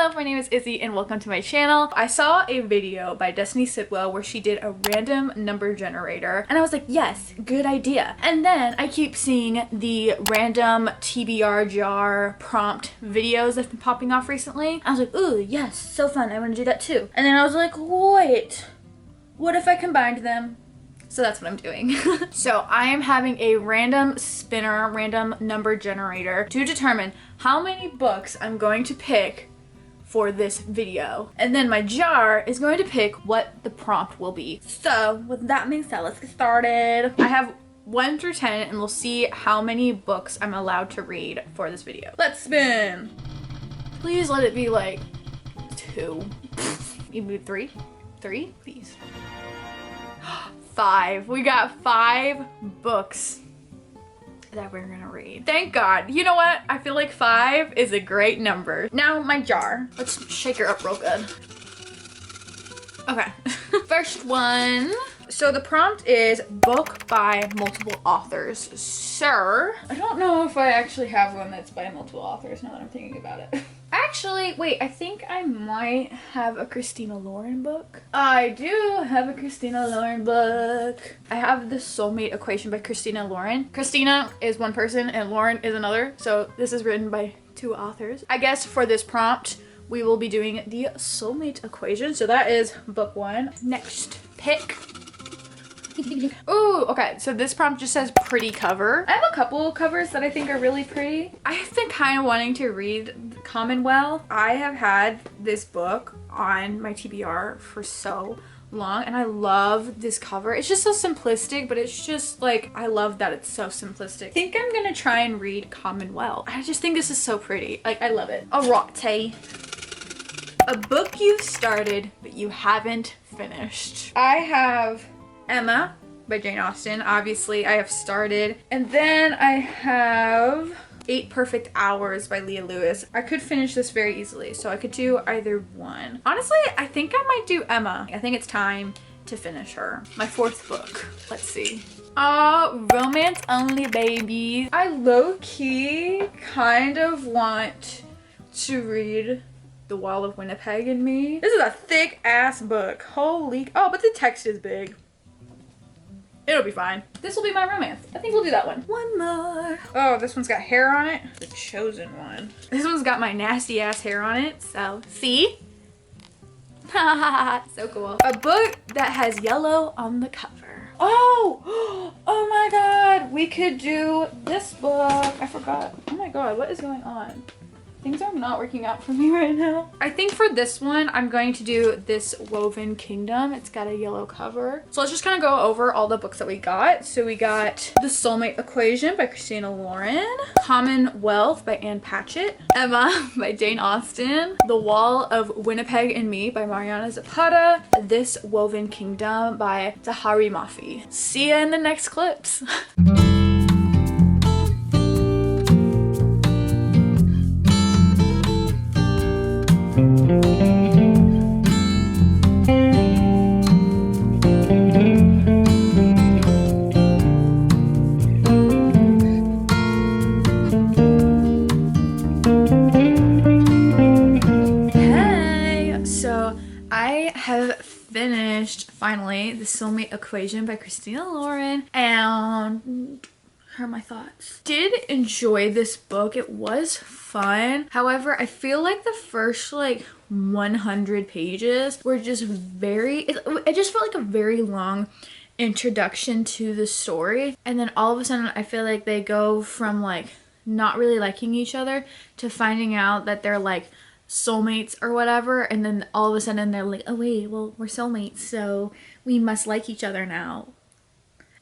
Hello, my name is Izzy and welcome to my channel. I saw a video by Destiny Sidwell where she did a random number generator and I was like, yes, good idea. And then I keep seeing the random TBR jar prompt videos that have been popping off recently. I was like, ooh, yes, so fun. I want to do that too. And then I was like, wait, what if I combined them? So that's what I'm doing. So I am having a random spinner, random number generator to determine how many books I'm going to pick for this video. And then my jar is going to pick what the prompt will be. So with that being said, let's get started. I have 1 through 10 and we'll see how many books I'm allowed to read for this video. Let's spin. Please let it be like 2. Maybe 3? 3, please. 5. We got 5 books that we're gonna read. Thank God. You know what? I feel like 5 is a great number. Now my jar. Let's shake her up real good. Okay. First one. So the prompt is book by multiple authors. Sir. I don't know if I actually have one that's by multiple authors now that I'm thinking about it. Actually, wait, I think I might have a Christina Lauren book. I do have a Christina Lauren book. I have the Soulmate Equation by Christina Lauren. Christina is one person and Lauren is another. So this is written by 2 authors. I guess for this prompt, we will be doing the Soulmate Equation. So that is book 1. Next pick. Ooh, okay, so this prompt just says pretty cover. I have a couple covers that I think are really pretty. I have been kind of wanting to read Commonwealth. I have had this book on my TBR for so long and I love this cover. It's just so simplistic, but it's just like, I love that it's so simplistic. I think I'm gonna try and read Commonwealth. I just think this is so pretty. Like, I love it. Alright. A book you've started, but you haven't finished. I have Emma by Jane Austen. Obviously, I have started. And then I have 8 Perfect Hours by Leah Lewis. I could finish this very easily, so I could do either one. Honestly, I think I might do Emma. I think it's time to finish her. My 4th book. Let's see. Romance Only Babies. I low-key kind of want to read The Wall of Winnipeg and Me. This is a thick ass book. Holy, oh, but the text is big. It'll be fine. This will be my romance. I think we'll do that one. One more. Oh, this one's got hair on it. The chosen one. This one's got my nasty ass hair on it. So, see? So cool. A book that has yellow on the cover. Oh! Oh my god. We could do this book. I forgot. Oh my god, what is going on? Things are not working out for me right now. I think for this one, I'm going to do this Woven Kingdom. It's got a yellow cover. So let's just kind of go over all the books that we got. So we got The Soulmate Equation by Christina Lauren, Commonwealth by Anne Patchett, Emma by Jane Austen, The Wall of Winnipeg and Me by Mariana Zapata, This Woven Kingdom by Tahari Mafi. See ya in the next clips. Finished finally The Soulmate Equation by Christina Lauren, and here are my thoughts. Did enjoy this book. It was fun. However, I feel like the first like 100 pages were just it just felt like a very long introduction to the story, and then all of a sudden I feel like they go from like not really liking each other to finding out that they're like soulmates or whatever, and then all of a sudden they're like, oh wait, well, we're soulmates, so we must like each other now.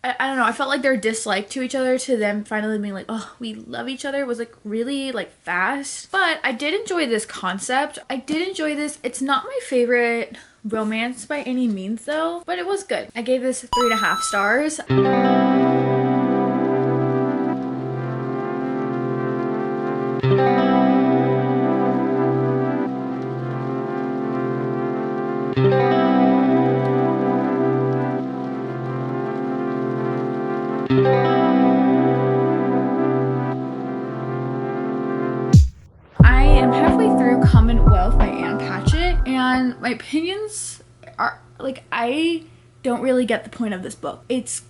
I don't know, I felt like their dislike to each other to them finally being like, oh, we love each other was like really like fast. But I did enjoy this concept. I did enjoy this. It's not my favorite romance by any means though, but it was good. I gave this 3.5 stars. I am halfway through Commonwealth by one, my opinions are like, I don't really get the point of this book. It's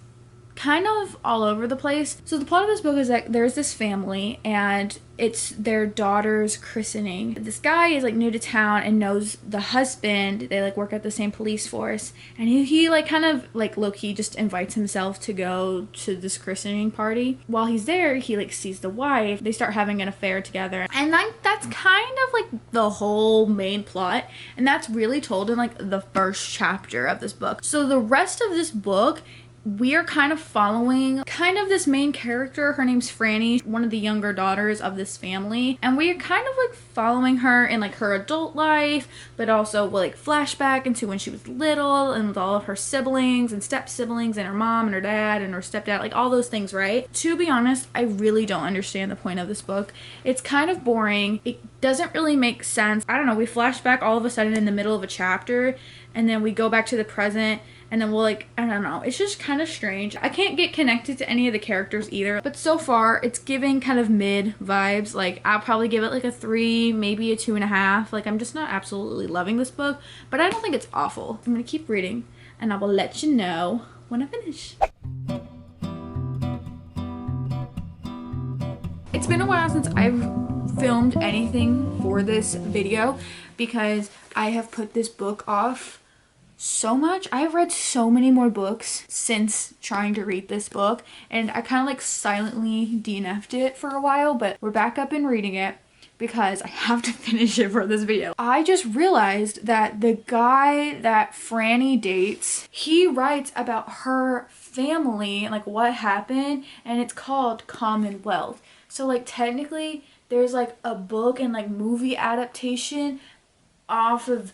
kind of all over the place. So the plot of this book is that there's this family and it's their daughter's christening. This guy is like new to town and knows the husband. They like work at the same police force, and he like kind of like low-key just invites himself to go to this christening party. While he's there, he like sees the wife. They start having an affair together, and that's kind of like the whole main plot, and that's really told in like the first chapter of this book. So the rest of this book, we are kind of following kind of this main character. Her name's Franny, one of the younger daughters of this family, and we are kind of like following her in like her adult life, but also like flashback into when she was little and with all of her siblings and step siblings and her mom and her dad and her stepdad, like all those things, right? To be honest, I really don't understand the point of this book. It's kind of boring. It doesn't really make sense. I don't know, we flash back all of a sudden in the middle of a chapter, and then we go back to the present, and then we'll like, I don't know, it's just kind of strange. I can't get connected to any of the characters either, but so far it's giving kind of mid vibes. Like, I'll probably give it like a 3, maybe a 2.5. Like, I'm just not absolutely loving this book, but I don't think it's awful. I'm gonna keep reading and I will let you know when I finish. It's been a while since I've filmed anything for this video because I have put this book off so much. I have read so many more books since trying to read this book, and I kind of like silently DNF'd it for a while, but we're back up and reading it because I have to finish it for this video. I just realized that the guy that Franny dates, he writes about her family, like what happened, and it's called Commonwealth. So like technically there's like a book and like movie adaptation off of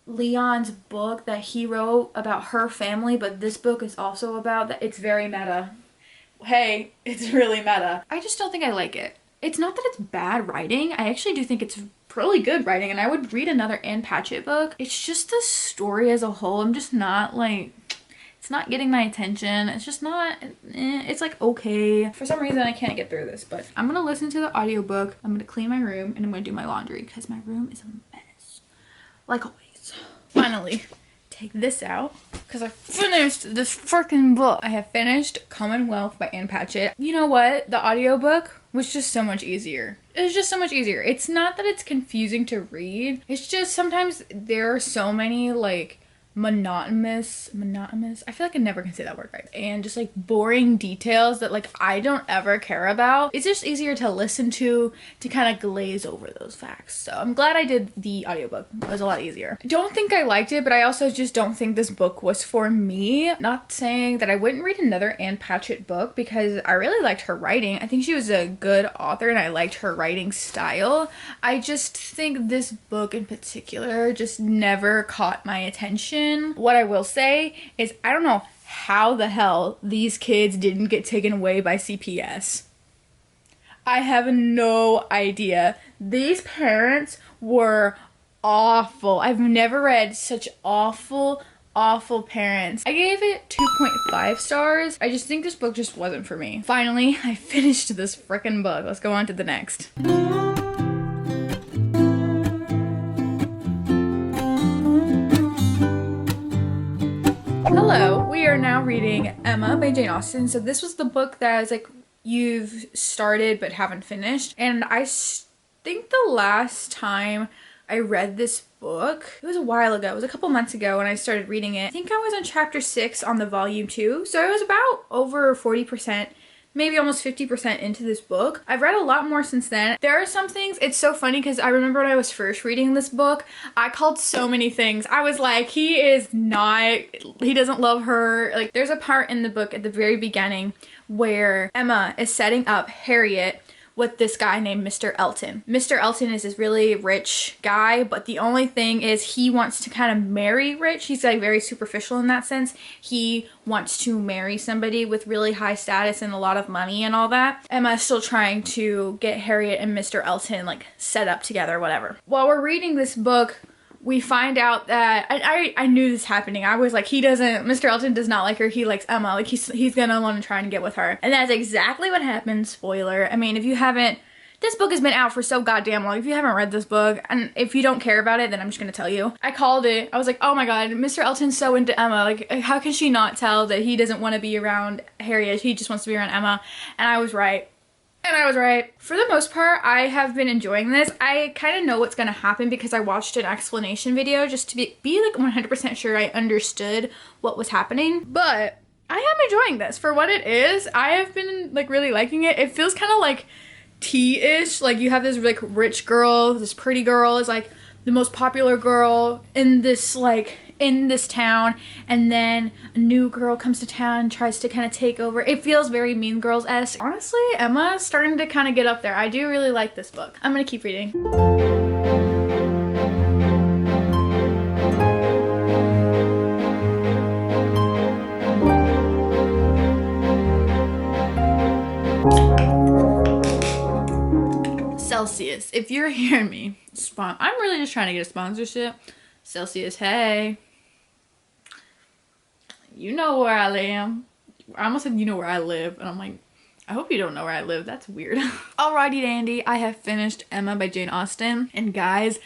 Leon's book that he wrote about her family, but this book is also about that. It's very meta. Hey, it's really meta. I just don't think I like it. It's not that it's bad writing. I actually do think it's really good writing, and I would read another Ann Patchett book. It's just the story as a whole. I'm just not like, it's not getting my attention. It's just not, it's like okay. For some reason I can't get through this, but I'm gonna listen to the audiobook. I'm gonna clean my room and I'm gonna do my laundry because my room is a mess. Like always. Finally, take this out because I finished this freaking book. I have finished Commonwealth by Ann Patchett. You know what? The audiobook was just so much easier. It was just so much easier. It's not that it's confusing to read. It's just sometimes there are so many like monotonous, I feel like I never can say that word right, and just like boring details that like I don't ever care about. It's just easier to listen to kind of glaze over those facts. So I'm glad I did the audiobook. It was a lot easier. I don't think I liked it, but I also just don't think this book was for me. Not saying that I wouldn't read another Ann Patchett book because I really liked her writing. I think she was a good author and I liked her writing style. I just think this book in particular just never caught my attention. What I will say is I don't know how the hell these kids didn't get taken away by CPS. I have no idea. These parents were awful. I've never read such awful parents. I gave it 2.5 stars. I just think this book just wasn't for me. Finally, I finished this frickin' book. Let's go on to the next. Hello, we are now reading Emma by Jane Austen. So this was the book that is like you've started but haven't finished, and I think the last time I read this book, it was a while ago. It was a couple months ago when I started reading it. I think I was on chapter 6 on the volume 2, so I was about over 40%, maybe almost 50% into this book. I've read a lot more since then. There are some things, it's so funny because I remember when I was first reading this book, I called so many things. I was like, he doesn't love her. Like, there's a part in the book at the very beginning where Emma is setting up Harriet with this guy named Mr. Elton. Mr. Elton is this really rich guy, but the only thing is he wants to kind of marry rich. He's like very superficial in that sense. He wants to marry somebody with really high status and a lot of money and all that. Emma's still trying to get Harriet and Mr. Elton like set up together, whatever. While we're reading this book, we find out that I knew this happening. I was like, Mr. Elton does not like her. He likes Emma. Like he's gonna want to try and get with her. And that's exactly what happened. Spoiler. I mean, if you haven't This book has been out for so goddamn long. If you haven't read this book, and if you don't care about it, then I'm just gonna tell you. I called it. I was like, oh my god, Mr. Elton's so into Emma. Like, how can she not tell that he doesn't want to be around Harriet? He just wants to be around Emma. And I was right. And I was right. For the most part, I have been enjoying this. I kind of know what's going to happen because I watched an explanation video just to be like 100% sure I understood what was happening. But I am enjoying this for what it is. I have been like really liking it. It feels kind of like tea-ish. Like you have this like rich girl, this pretty girl is like the most popular girl in this town, and then a new girl comes to town and tries to kind of take over. It feels very Mean Girls-esque. Honestly, Emma's starting to kind of get up there. I do really like this book. I'm gonna keep reading. Celsius, if you're hearing me, I'm really just trying to get a sponsorship. Celsius, hey. You know where I am. I almost said you know where I live, and I'm like, I hope you don't know where I live. That's weird. Alrighty dandy, I have finished Emma by Jane Austen, and guys,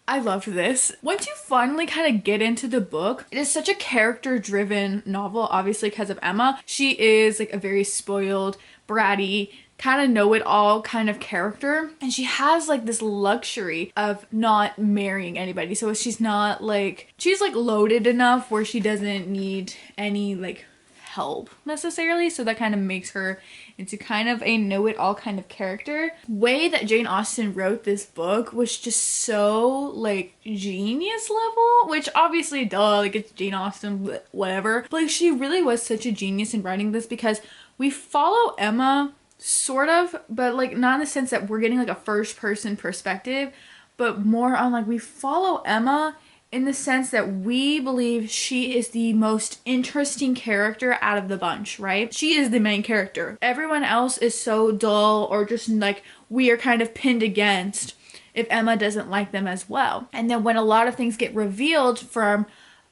I loved this. Once you finally kind of get into the book, it is such a character-driven novel, obviously because of Emma. She is like a very spoiled, bratty, kind of know-it-all kind of character, and she has like this luxury of not marrying anybody. So she's not like, she's like loaded enough where she doesn't need any like help necessarily, so that kind of makes her into kind of a know-it-all kind of character. Way that Jane Austen wrote this book was just so like genius level, which obviously duh, like it's Jane Austen, whatever, but like she really was such a genius in writing this because we follow Emma sort of, but like not in the sense that we're getting like a first person perspective, but more on like we follow Emma in the sense that we believe she is the most interesting character out of the bunch, right? She is the main character. Everyone else is so dull or just like we are kind of pinned against if Emma doesn't like them as well. And then when a lot of things get revealed from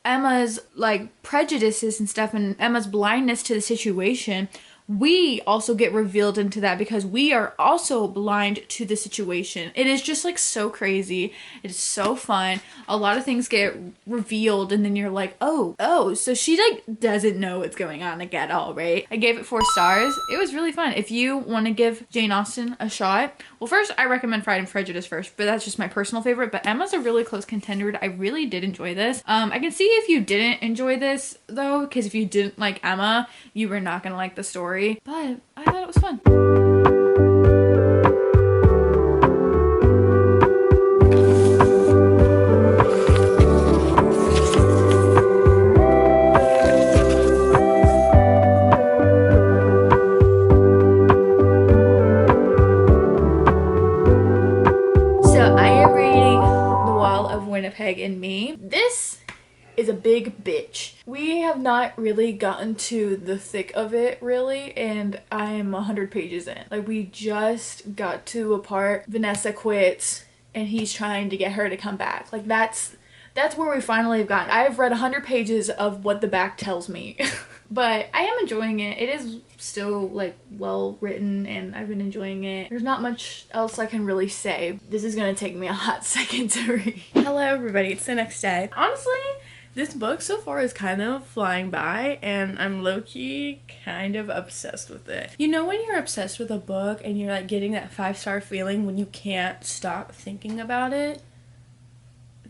Emma's like prejudices and stuff and Emma's blindness to the situation, we also get revealed into that because we are also blind to the situation. It is just like so crazy. It is so fun. A lot of things get revealed and then you're like, oh, so she like doesn't know what's going on like at all, right? I gave it 4 stars. It was really fun. If you want to give Jane Austen a shot, well, first I recommend Pride and Prejudice first, but that's just my personal favorite. But Emma's a really close contender. I really did enjoy this. I can see if you didn't enjoy this though, because if you didn't like Emma, you were not gonna like the story. But I thought it was fun. So I am reading The Wall of Winnipeg and Me. This is a big bitch. We have not really gotten to the thick of it really, and I'm 100 pages in. Like we just got to a part Vanessa quits and he's trying to get her to come back. Like that's where we finally have gotten. I've read 100 pages of what the back tells me. But I am enjoying it. It is still like well written and I've been enjoying it. There's not much else I can really say. This is gonna take me a hot second to read. Hello everybody, it's the next day. Honestly, this book so far is kind of flying by and I'm low-key kind of obsessed with it. You know when you're obsessed with a book and you're like getting that 5-star feeling when you can't stop thinking about it?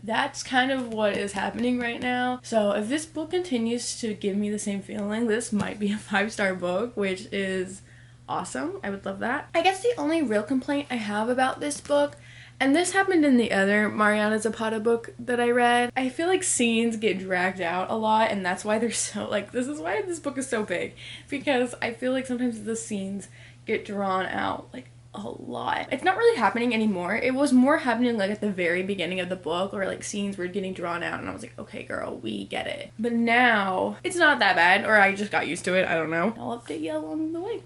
That's kind of what is happening right now. So if this book continues to give me the same feeling, this might be a 5-star book, which is awesome. I would love that. I guess the only real complaint I have about this book, and this happened in the other Mariana Zapata book that I read, I feel like scenes get dragged out a lot, and that's why they're so, like, this is why this book is so big, because I feel like sometimes the scenes get drawn out, like, a lot. It's not really happening anymore. It was more happening, like, at the very beginning of the book, where, like, scenes were getting drawn out, and I was like, okay, girl, we get it. But now, it's not that bad, or I just got used to it, I don't know. I'll update you along the way.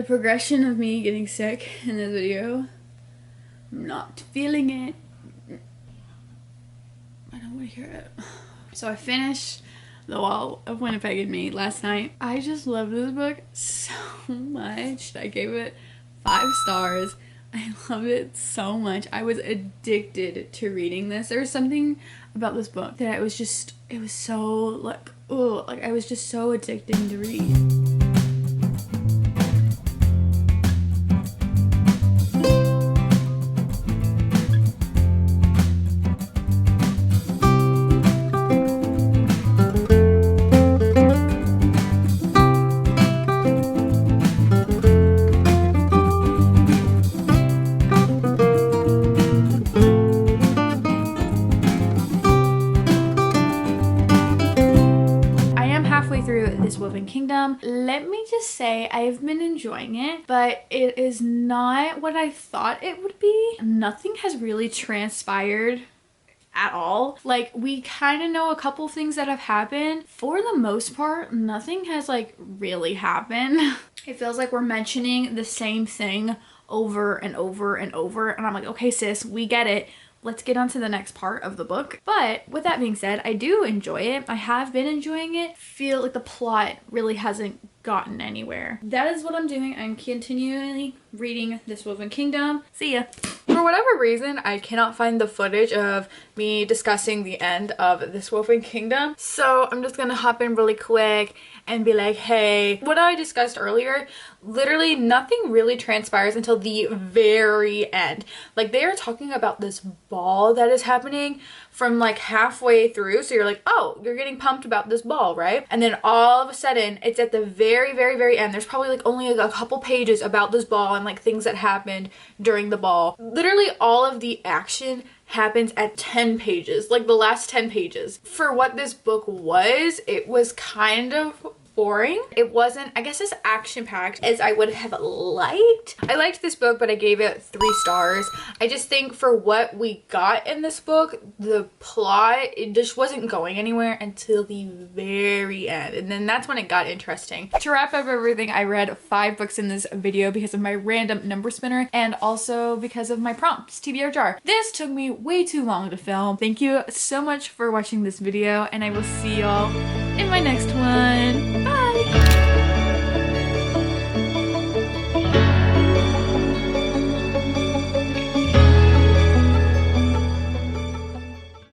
the progression of me getting sick in this video. I'm not feeling it. I don't want to hear it. So I finished The Wall of Winnipeg and Me last night. I just love this book so much. I gave it 5 stars. I love it so much. I was addicted to reading this. There was something about this book that it was so like, oh, like I was just so addicting to read. Kingdom. Let me just say I've been enjoying it, but it is not what I thought it would be. Nothing has really transpired at all. Like, we kind of know a couple things that have happened. For the most part, nothing has like really happened. It feels like we're mentioning the same thing over and over and over, and I'm like, okay sis, we get it. Let's get on to the next part of the book. But with that being said, I do enjoy it. I have been enjoying it. Feel like the plot really hasn't gotten anywhere. That is what I'm doing. I'm continually reading This Woven Kingdom. See ya. For whatever reason, I cannot find the footage of me discussing the end of This Woven Kingdom. So I'm just gonna hop in really quick and be like, hey, what I discussed earlier, literally nothing really transpires until the very end. Like, they are talking about this ball that is happening from like halfway through. So you're like, oh, you're getting pumped about this ball, right? And then all of a sudden it's at the very, very, very end. There's probably like only a couple pages about this ball and like things that happened during the ball. Literally all of the action happens at 10 pages, like the last 10 pages. For what this book was, it was kind of boring. It wasn't, I guess, as action-packed as I would have liked. I liked this book, but I gave it 3 stars. I just think for what we got in this book, the plot, it just wasn't going anywhere until the very end. And then that's when it got interesting. To wrap up everything, I read 5 books in this video because of my random number spinner and also because of my prompts, TBR jar. This took me way too long to film. Thank you so much for watching this video, and I will see y'all in my next one. Bye!